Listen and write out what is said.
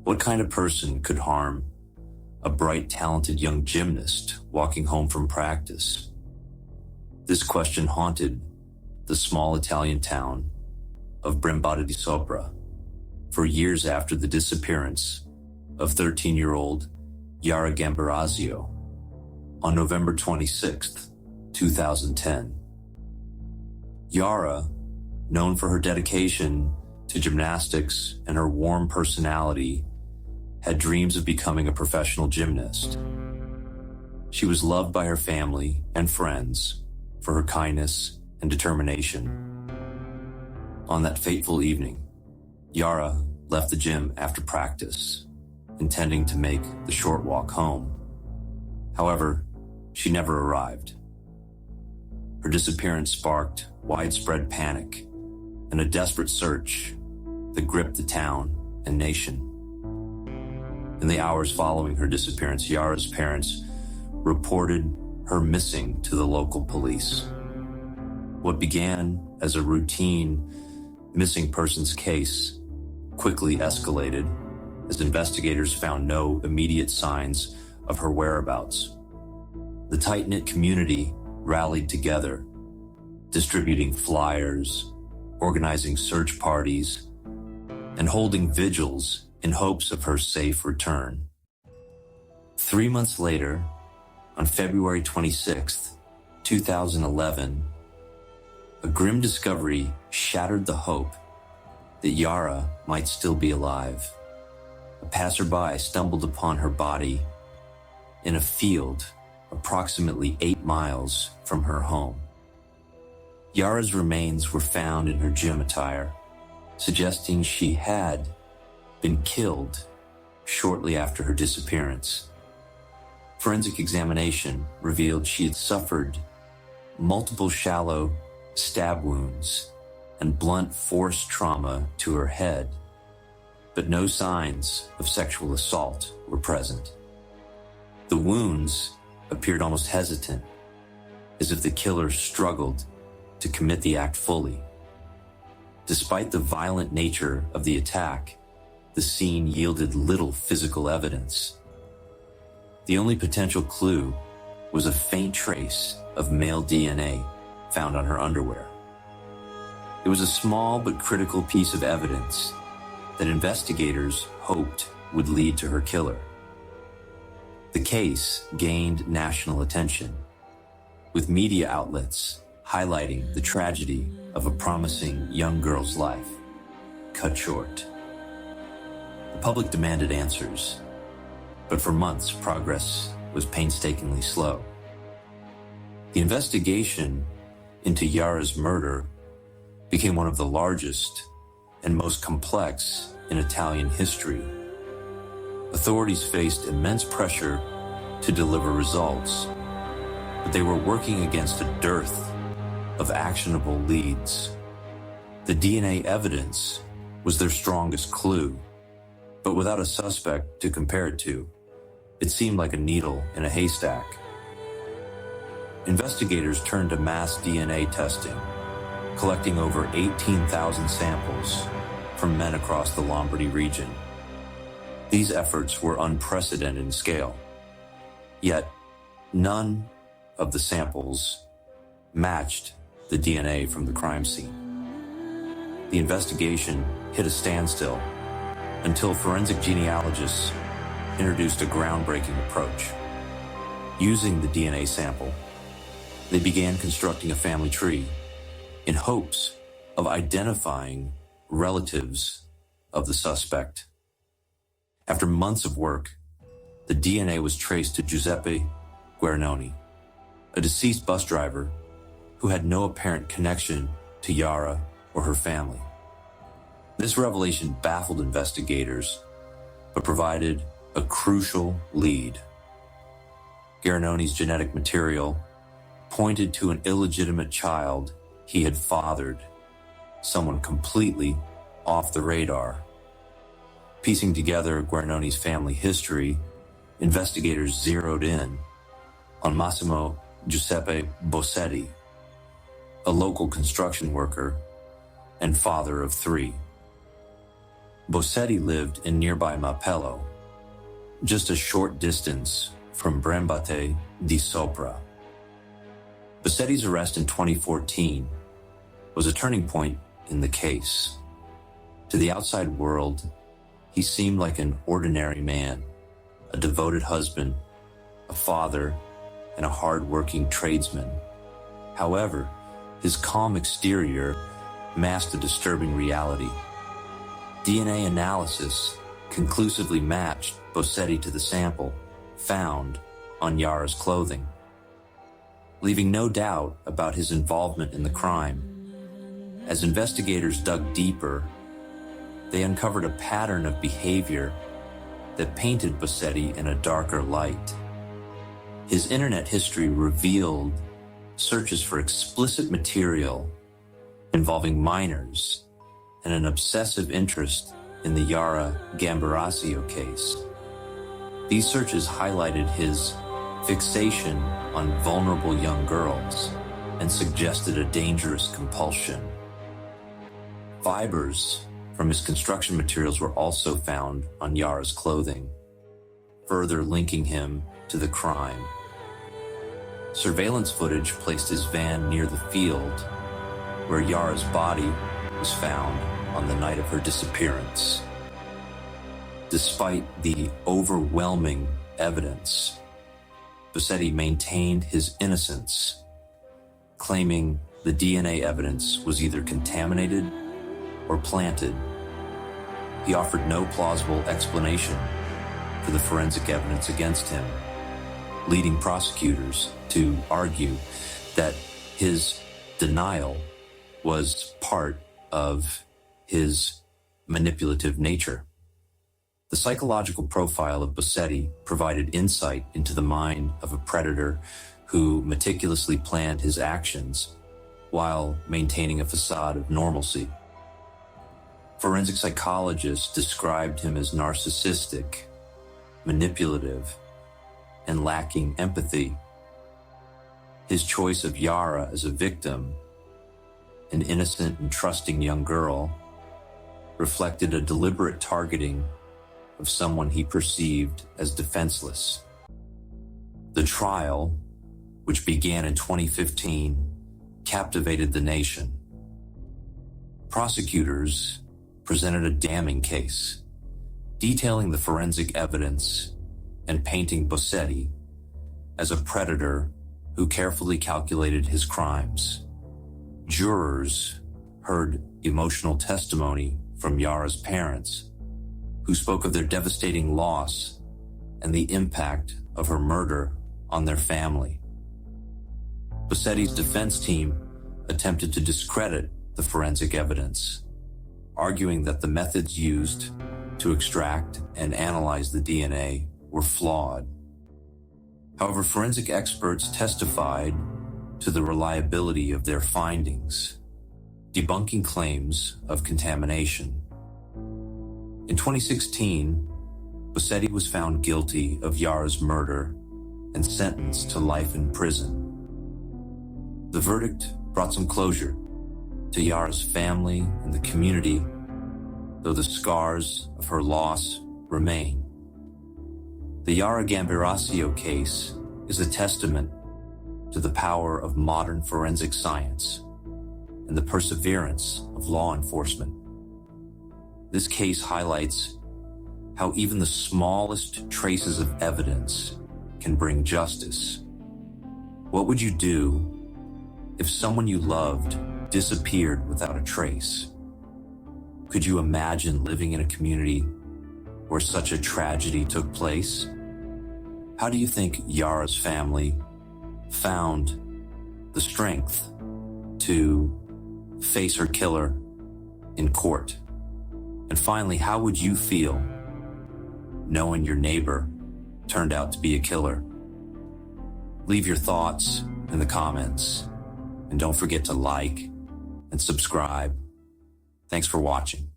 What kind of person could harm a bright, talented young gymnast walking home from practice? This question haunted the small Italian town of Brembada di Sopra for years after the disappearance of 13-year-old Yara Gambirasio on November 26, 2010. Yara, known for her dedication to gymnastics and her warm personality, had dreams of becoming a professional gymnast. She was loved by her family and friends for her kindness and determination. On that fateful evening, Yara left the gym after practice, intending to make the short walk home. However, she never arrived. Her disappearance sparked widespread panic and a desperate search that gripped the town and nation. In the hours following her disappearance, Yara's parents reported her missing to the local police. What began as a routine missing persons case quickly escalated as investigators found no immediate signs of her whereabouts. The tight-knit community rallied together, distributing flyers, organizing search parties, and holding vigils in hopes of her safe return. 3 months later, on February 26, 2011, a grim discovery shattered the hope that Yara might still be alive. A passerby stumbled upon her body in a field approximately 8 miles from her home. Yara's remains were found in her gym attire, suggesting she had been killed shortly after her disappearance. Forensic examination revealed she had suffered multiple shallow stab wounds and blunt force trauma to her head, but no signs of sexual assault were present. The wounds appeared almost hesitant, as if the killer struggled to commit the act fully. Despite the violent nature of the attack, the scene yielded little physical evidence. The only potential clue was a faint trace of male DNA found on her underwear. It was a small but critical piece of evidence that investigators hoped would lead to her killer. The case gained national attention, with media outlets highlighting the tragedy of a promising young girl's life cut short. The public demanded answers, but for months progress was painstakingly slow. The investigation into Yara's murder became one of the largest and most complex in Italian history. Authorities faced immense pressure to deliver results, but they were working against a dearth of actionable leads. The DNA evidence was their strongest clue, but without a suspect to compare it to, it seemed like a needle in a haystack. Investigators turned to mass DNA testing, collecting over 18,000 samples from men across the Lombardy region. These efforts were unprecedented in scale, yet none of the samples matched the DNA from the crime scene. The investigation hit a standstill until forensic genealogists introduced a groundbreaking approach. Using the DNA sample, they began constructing a family tree in hopes of identifying relatives of the suspect. After months of work, the DNA was traced to Giuseppe Guarnoni, a deceased bus driver who had no apparent connection to Yara or her family. This revelation baffled investigators, but provided a crucial lead. Guarnoni's genetic material pointed to an illegitimate child he had fathered, someone completely off the radar. Piecing together Guarnoni's family history, investigators zeroed in on Massimo Giuseppe Bossetti, a local construction worker and father of 3. Bossetti lived in nearby Mappello, just a short distance from Brembate di Sopra. Bossetti's arrest in 2014 was a turning point in the case. To the outside world, he seemed like an ordinary man, a devoted husband, a father, and a hard-working tradesman. However, his calm exterior masked a disturbing reality. DNA analysis conclusively matched Bossetti to the sample found on Yara's clothing, leaving no doubt about his involvement in the crime. As investigators dug deeper, they uncovered a pattern of behavior that painted Bossetti in a darker light. His internet history revealed searches for explicit material involving minors and an obsessive interest in the Yara Gambirasio case. These searches highlighted his fixation on vulnerable young girls and suggested a dangerous compulsion. Fibers from his construction materials were also found on Yara's clothing, further linking him to the crime. Surveillance footage placed his van near the field where Yara's body was found on the night of her disappearance. Despite the overwhelming evidence, Bossetti maintained his innocence, claiming the DNA evidence was either contaminated or planted. He offered no plausible explanation for the forensic evidence against him, leading prosecutors to argue that his denial was part of his manipulative nature. The psychological profile of Bossetti provided insight into the mind of a predator who meticulously planned his actions while maintaining a facade of normalcy. Forensic psychologists described him as narcissistic, manipulative, and lacking empathy. His choice of Yara as a victim, an innocent and trusting young girl, reflected a deliberate targeting of someone he perceived as defenseless. The trial, which began in 2015, captivated the nation. Prosecutors presented a damning case, detailing the forensic evidence and painting Bossetti as a predator who carefully calculated his crimes. Jurors heard emotional testimony from Yara's parents, who spoke of their devastating loss and the impact of her murder on their family. Bossetti's defense team attempted to discredit the forensic evidence, arguing that the methods used to extract and analyze the DNA were flawed. However, forensic experts testified to the reliability of their findings, debunking claims of contamination. In 2016, Bossetti was found guilty of Yara's murder and sentenced to life in prison. The verdict brought some closure to Yara's family and the community, though the scars of her loss remain. The Yara Gambirasio case is a testament to the power of modern forensic science and the perseverance of law enforcement. This case highlights how even the smallest traces of evidence can bring justice. What would you do if someone you loved disappeared without a trace? Could you imagine living in a community where such a tragedy took place? How do you think Yara's family found the strength to face her killer in court? And finally, how would you feel knowing your neighbor turned out to be a killer? Leave your thoughts in the comments, and don't forget to like and subscribe. Thanks for watching.